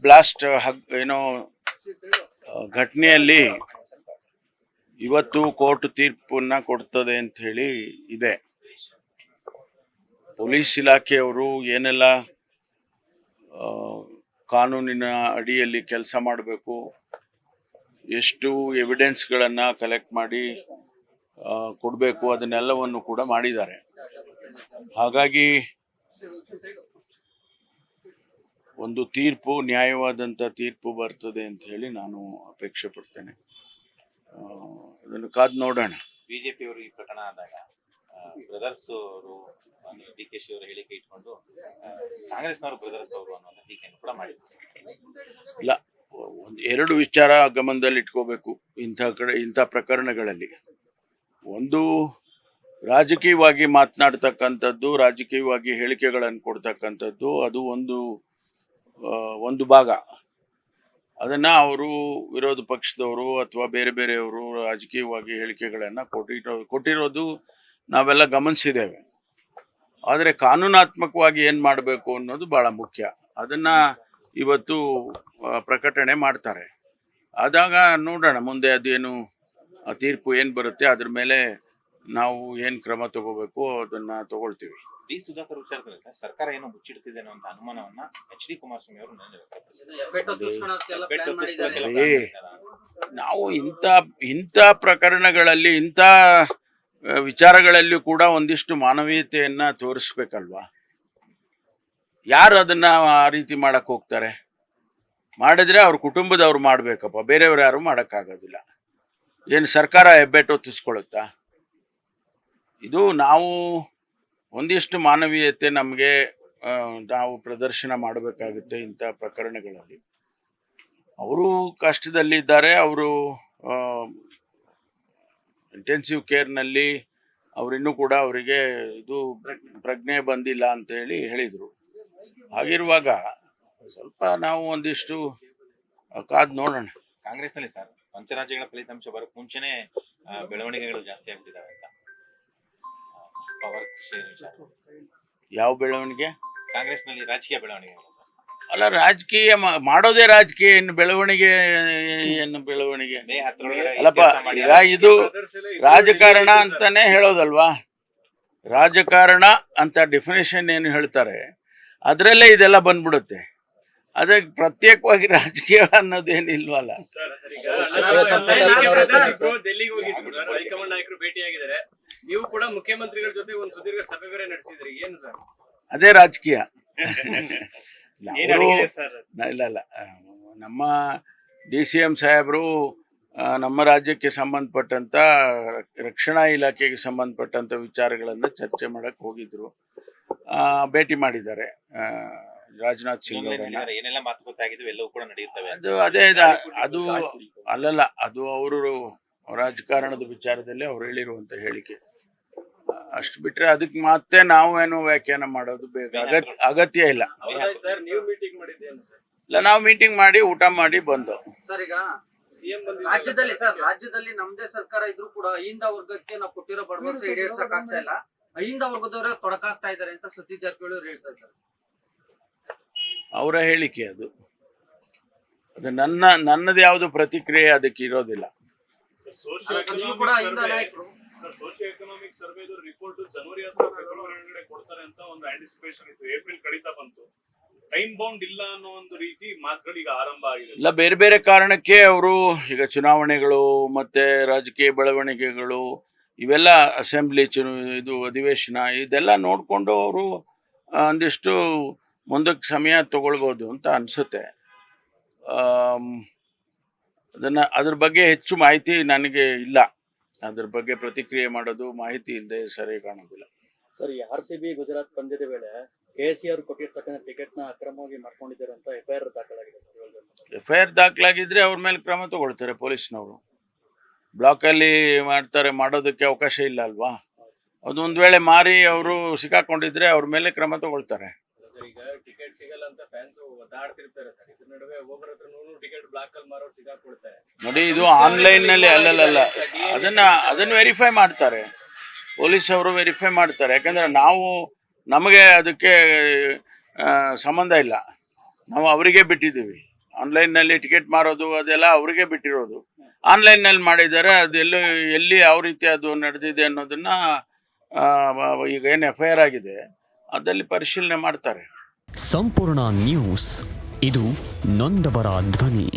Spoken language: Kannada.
ಬ್ಲಾಸ್ಟ್ ಏನೋ ಘಟನೆಯಲ್ಲಿ ಇವತ್ತು ಕೋರ್ಟ್ ತೀರ್ಪನ್ನ ಕೊಡ್ತದೆ ಅಂತ ಹೇಳಿ ಇದೆ. ಪೊಲೀಸ್ ಇಲಾಖೆಯವರು ಏನೆಲ್ಲ ಕಾನೂನಿನ ಅಡಿಯಲ್ಲಿ ಕೆಲಸ ಮಾಡಬೇಕು, ಎಷ್ಟು ಎವಿಡೆನ್ಸ್ಗಳನ್ನು ಕಲೆಕ್ಟ್ ಮಾಡಿ ಕೊಡಬೇಕು, ಅದನ್ನೆಲ್ಲವನ್ನು ಕೂಡ ಮಾಡಿದ್ದಾರೆ. ಹಾಗಾಗಿ ಒಂದು ತೀರ್ಪು, ನ್ಯಾಯವಾದಂಥ ತೀರ್ಪು ಬರ್ತದೆ ಅಂತ ಹೇಳಿ ನಾನು ಅಪೇಕ್ಷೆ ಪಡ್ತೇನೆ. ಅದನ್ನು ಕಾದು ನೋಡೋಣ. ಬಿಜೆಪಿಯವರು ಈ ಪ್ರಕರಣ ಆದಾಗ ಬ್ರದರ್ಸ್ ಅವರು DKಶಿ ಅವರ ಹೇಳಿಕೆ ಇಟ್ಕೊಂಡು ಕಾಂಗ್ರೆಸ್ನವರು ಬ್ರದರ್ಸ್ ಅವರು ಅನ್ನುವಂಥ ಟೀಕೆಯನ್ನು ಕೂಡ ಮಾಡಿದ್ರು. ಇಲ್ಲ, ಎರಡು ವಿಚಾರ ಗಮನದಲ್ಲಿ ಇಟ್ಕೋಬೇಕು ಇಂಥ ಪ್ರಕರಣಗಳಲ್ಲಿ. ಒಂದು, ರಾಜಕೀಯವಾಗಿ ಮಾತನಾಡ್ತಕ್ಕಂಥದ್ದು, ರಾಜಕೀಯವಾಗಿ ಹೇಳಿಕೆಗಳನ್ನು ಕೊಡ್ತಕ್ಕಂಥದ್ದು, ಅದು ಒಂದು ಭಾಗ. ಅದನ್ನ ಅವರು ವಿರೋಧ ಪಕ್ಷದವರು ಅಥವಾ ಬೇರೆ ಬೇರೆಯವರು ರಾಜಕೀಯವಾಗಿ ಹೇಳಿಕೆಗಳನ್ನು ಕೊಟ್ಟಿರೋದು ನಾವೆಲ್ಲ ಗಮನಿಸಿದ್ದೇವೆ. ಆದರೆ ಕಾನೂನಾತ್ಮಕವಾಗಿ ಏನು ಮಾಡಬೇಕು ಅನ್ನೋದು ಭಾಳ ಮುಖ್ಯ. ಅದನ್ನ ಇವತ್ತು ಪ್ರಕಟಣೆ ಮಾಡ್ತಾರೆ. ಆದಾಗ ನೋಡೋಣ ಮುಂದೆ ಅದೇನು ತೀರ್ಪು ಏನು ಬರುತ್ತೆ, ಅದ್ರ ಮೇಲೆ ನಾವು ಏನು ಕ್ರಮ ತಗೋಬೇಕು ಅದನ್ನ ತಗೊಳ್ತೀವಿ. ಡಿ ಸುಧಾಕರ್ ವಿಚಾರದಲ್ಲಿ ಸರ್ಕಾರ ಏನೋ ಮುಚ್ಚಿಡ್ತಿದೆ ಅನ್ನೋ ಅನುಮಾನವನ್ನ HD ಕುಮಾರಸ್ವಾಮಿ ಅವರು ನಾವು ಇಂಥ ಪ್ರಕರಣಗಳಲ್ಲಿ, ಇಂಥ ವಿಚಾರಗಳಲ್ಲಿ ಕೂಡ ಒಂದಿಷ್ಟು ಮಾನವೀಯತೆಯನ್ನ ತೋರಿಸ್ಬೇಕಲ್ವಾ? ಯಾರು ಅದನ್ನ ಆ ರೀತಿ ಮಾಡಕ್ ಹೋಗ್ತಾರೆ? ಮಾಡಿದ್ರೆ ಅವ್ರ ಕುಟುಂಬದವ್ರು ಮಾಡ್ಬೇಕಪ್ಪ, ಬೇರೆಯವ್ರು ಯಾರು ಮಾಡೋಕ್ಕಾಗೋದಿಲ್ಲ. ಏನು ಸರ್ಕಾರ ಹೆಬ್ಬೆಟ್ಟು ಹೊತ್ತಿಸ್ಕೊಳ್ಳುತ್ತಾ? ಇದು ನಾವು ಒಂದಿಷ್ಟು ಮಾನವೀಯತೆ ನಮಗೆ ನಾವು ಪ್ರದರ್ಶನ ಮಾಡಬೇಕಾಗುತ್ತೆ ಇಂಥ ಪ್ರಕರಣಗಳಲ್ಲಿ. ಅವರು ಕಷ್ಟದಲ್ಲಿದ್ದಾರೆ, ಅವರು ಇಂಟೆನ್ಸಿವ್ ಕೇರ್ನಲ್ಲಿ ಅವರಿನ್ನೂ ಕೂಡ ಅವರಿಗೆ ಇದು ಪ್ರಜ್ಞೆ ಬಂದಿಲ್ಲ ಅಂತೇಳಿ ಹೇಳಿದರು. ಹಾಗಿರುವಾಗ ಸ್ವಲ್ಪ ನಾವು ಒಂದಿಷ್ಟು ಕಾದು ನೋಡೋಣ. ಕಾಂಗ್ರೆಸ್ನಲ್ಲಿ ಸರ್ ಪಂಚರಾಜ್ಯಗಳ ಫಲಿತಾಂಶ ಬರೋಕ್ಕೆ ಮುಂಚೆನೇ ಬೆಳವಣಿಗೆಗಳು ಜಾಸ್ತಿ ಆಗ್ತಿದ್ದಾವೆ ಅಂತ. ಪವರ್ ಶೇರ್ ವಿಚಾರ ಯಾವ ಬೆಳವಣಿಗೆ? ಕಾಂಗ್ರೆಸ್ನಲ್ಲಿ ರಾಜಕೀಯ ಬೆಳವಣಿಗೆ ಅಲ್ಲ, ರಾಜಕೀಯ ಮಾಡೋದೇ ರಾಜಕೀಯ, ಏನು ಬೆಳವಣಿಗೆ? ಅಲ್ಲಪ್ಪ, ಈಗ ಇದು ರಾಜಕಾರಣ ಅಂತಾನೆ ಹೇಳೋದಲ್ವಾ? ರಾಜಕಾರಣ ಅಂತ ಡೆಫಿನೇಷನ್ ಏನು ಹೇಳ್ತಾರೆ ಅದರಲ್ಲೇ ಇದೆಲ್ಲ ಬಂದ್ಬಿಡುತ್ತೆ. ಅದಕ್ಕೆ ಪ್ರತ್ಯೇಕವಾಗಿ ರಾಜಕೀಯ ಅನ್ನೋದೇನಿಲ್ವಲ್ಲ. ಡೆಲ್ಲಿಗೆ ಹೋಗಿದ್ರು, ಹೈಕಮಾಂಡ್ ನಾಯಕರು ಭೇಟಿಯಾಗಿದ್ದಾರೆ. ನೀವು ಕೂಡ ಮುಖ್ಯಮಂತ್ರಿಗಳ ಜೊತೆ ಒಂದು ಸುದೀರ್ಘ ಸಭೆ ಬೇರೆ ನಡೆಸಿದ್ರಿ, ಏನು ಸರ್? ಅದೇ ರಾಜಕೀಯ. ಇಲ್ಲ, ನಮ್ಮ DCM ಸಾಹೇಬರು ನಮ್ಮ ರಾಜ್ಯಕ್ಕೆ ಸಂಬಂಧಪಟ್ಟಂತ ರಕ್ಷಣಾ ಇಲಾಖೆಗೆ ಸಂಬಂಧಪಟ್ಟಂತ ವಿಚಾರಗಳನ್ನು ಚರ್ಚೆ ಮಾಡಕ್ಕೆ ಹೋಗಿದ್ರು, ಭೇಟಿ ಮಾಡಿದ್ದಾರೆ ರಾಜನಾಥ್ ಸಿಂಗ್ ಅವರನ್ನ. ಏನೆಲ್ಲ ಮಾತುಕತೆ ಎಲ್ಲವೂ ಕೂಡ ನಡೆಯುತ್ತವೆ. ಅದು ಅಲ್ಲಲ್ಲ, ಅದು ಅವರು ರಾಜಕಾರಣದ ವಿಚಾರದಲ್ಲಿ ಅವ್ರು ಹೇಳಿರುವಂತ ಹೇಳಿಕೆ. ಅಷ್ಟು ಬಿಟ್ರೆ ಅದಕ್ಕೆ ಮತ್ತೆ ನಾವೇನು ವ್ಯಾಖ್ಯಾನ ಮಾಡೋದು ಅಗತ್ಯ ಇಲ್ಲ. ಇಲ್ಲ, ನಾವು ಮೀಟಿಂಗ್ ಮಾಡಿ ಊಟ ಮಾಡಿ ಬಂದು. ರಾಜ್ಯದಲ್ಲಿ ನಮ್ದೇ ಸರ್ಕಾರ ಇದ್ರು ಕೂಡ ಅಹಿಂದ ವರ್ಗಕ್ಕೆ ನಾವು ಕೊಟ್ಟಿರೋ ಭರವಸೆ ಈಡೇರ್ಸಕ್ ಆಗ್ತಾ ಇಲ್ಲ, ಅಹಿಂದ ವರ್ಗದವರೇ ತೊಡಕಾಗ್ತಾ ಇದಾರೆ ಅಂತ ಸತೀಶ್ ಜಾರಕಿಹೊಳಿ ಅವರು ಹೇಳ್ತಾ ಇದ್ದಾರೆ. ಅವರ ಹೇಳಿಕೆ ಅದು ನನ್ನದು ಯಾವುದು ಪ್ರತಿಕ್ರಿಯೆ ಅದಕ್ಕೆ ಇರೋದಿಲ್ಲ. ಸೋಶಿಯೋ ಎಕನಾಮಿಕ್ ಸರ್ವೆ ರಿಪೋರ್ಟ್ ಜನವರಿ ಅಥವಾ ಫೆಬ್ರವರಿ ಒಳಗಡೆ ಕೊಡ್ತಾರೆ ಅಂತ ಒಂದು ಆಂಟಿಸಿಪೇಷನ್ ಇತ್ತು. ಏಪ್ರಿಲ್ ಕಡಿತಾ ಬಂತು, ಟೈಮ್ ಬೌಂಡ್ ಇಲ್ಲ ಅನ್ನೋ ಒಂದು ರೀತಿ ಮಾತುಗಳು ಈಗ ಆರಂಭ ಆಗಿದೆ. ಇಲ್ಲ, ಬೇರೆ ಬೇರೆ ಕಾರಣಕ್ಕೆ ಅವರು ಈಗ ಚುನಾವಣೆಗಳು ಮತ್ತೆ ರಾಜಕೀಯ ಬೆಳವಣಿಗೆಗಳು ಇವೆಲ್ಲ, ಅಸೆಂಬ್ಲಿ ಇದು ಅಧಿವೇಶನ ಇದೆಲ್ಲ ನೋಡಿಕೊಂಡು ಅವರು ಒಂದಿಷ್ಟು ಮುಂದಕ್ಕೆ ಸಮಯ ತಗೊಳ್ಬೋದು ಅಂತ ಅನಿಸುತ್ತೆ. ಅದ್ರ ಬಗ್ಗೆ ಹೆಚ್ಚು ಮಾಹಿತಿ ನನಗೆ ಇಲ್ಲ. ಅದ್ರ ಬಗ್ಗೆ ಪ್ರತಿಕ್ರಿಯೆ ಮಾಡೋದು ಮಾಹಿತಿ ಇಲ್ಲದೆ ಸರಿ ಕಾಣೋದಿಲ್ಲ. ಸರ್, RCB ಗುಜರಾತ್ ಪಂದ್ಯದ ವೇಳೆ KC ಅವರು ಕೊಟ್ಟಿರ್ತಕ್ಕಂಥ ಟಿಕೆಟ್ ನ ಅಕ್ರಮವಾಗಿ ಮಾಡ್ಕೊಂಡಿದ್ದಾರೆ ಅಂತ FIR ದಾಖಲಾಗಿದೆ. FIR ದಾಖಲಾಗಿದ್ರೆ ಅವ್ರ ಮೇಲೆ ಕ್ರಮ ತಗೊಳ್ತಾರೆ ಪೊಲೀಸ್ನವರು. ಬ್ಲಾಕ್ ಅಲ್ಲಿ ಮಾಡೋದಕ್ಕೆ ಅವಕಾಶ ಇಲ್ಲ ಅಲ್ವಾ? ಅದೊಂದು ವೇಳೆ ಮಾರಿ ಅವರು ಸಿಕ್ಕಾಕೊಂಡಿದ್ರೆ ಅವ್ರ ಮೇಲೆ ಕ್ರಮ ತಗೊಳ್ತಾರೆ. ಈಗ ಟಿಕೆಟ್ ಸಿಗಲ್ಲ ಅಂತ ಫ್ಯಾನ್ಸ್ ಒದ್ದಾಡ್ತಿರ್ತಾರೆ ಸರ್. ಇದ್ರ ನಡುವೆ ಒಬ್ಬರ ಹತ್ರ 100 ಟಿಕೆಟ್ ಬ್ಲಾಕ್ ಅಲ್ಲಿ ಮಾರೋರು ಸಿಕ್ಕಾಕೊಳ್ತಾರೆ. ನೋಡಿ, ಇದು ಆನ್ಲೈನ್ ನಲ್ಲಿ ಅಲ್ಲಲ್ಲ, ಅದನ್ನ ವೆರಿಫೈ ಮಾಡ್ತಾರೆ ಪೊಲೀಸ್ ಅವರು, ವೆರಿಫೈ ಮಾಡ್ತಾರೆ. ಯಾಕಂದ್ರೆ ನಮಗೆ ಅದಕ್ಕೆ ಸಂಬಂಧ ಇಲ್ಲ. ನಾವು ಅವರಿಗೆ ಬಿಟ್ಟಿದ್ದೀವಿ. ಆನ್ಲೈನ್ನಲ್ಲಿ ಟಿಕೆಟ್ ಮಾರೋದು ಅದೆಲ್ಲ ಅವರಿಗೆ ಬಿಟ್ಟಿರೋದು. ಆನ್ಲೈನ್ನಲ್ಲಿ ಮಾಡಿದ್ದಾರೆ, ಅದೆಲ್ಲೂ ಎಲ್ಲಿ ಯಾವ ರೀತಿ ಅದು ನಡೆದಿದೆ ಅನ್ನೋದನ್ನು ಈಗ ಏನು FIR ಆಗಿದೆ ಅದರಲ್ಲಿ ಪರಿಶೀಲನೆ ಮಾಡ್ತಾರೆ. ಸಂಪೂರ್ಣ ನ್ಯೂಸ್, ಇದು ನೊಂದವರ ಧ್ವನಿ.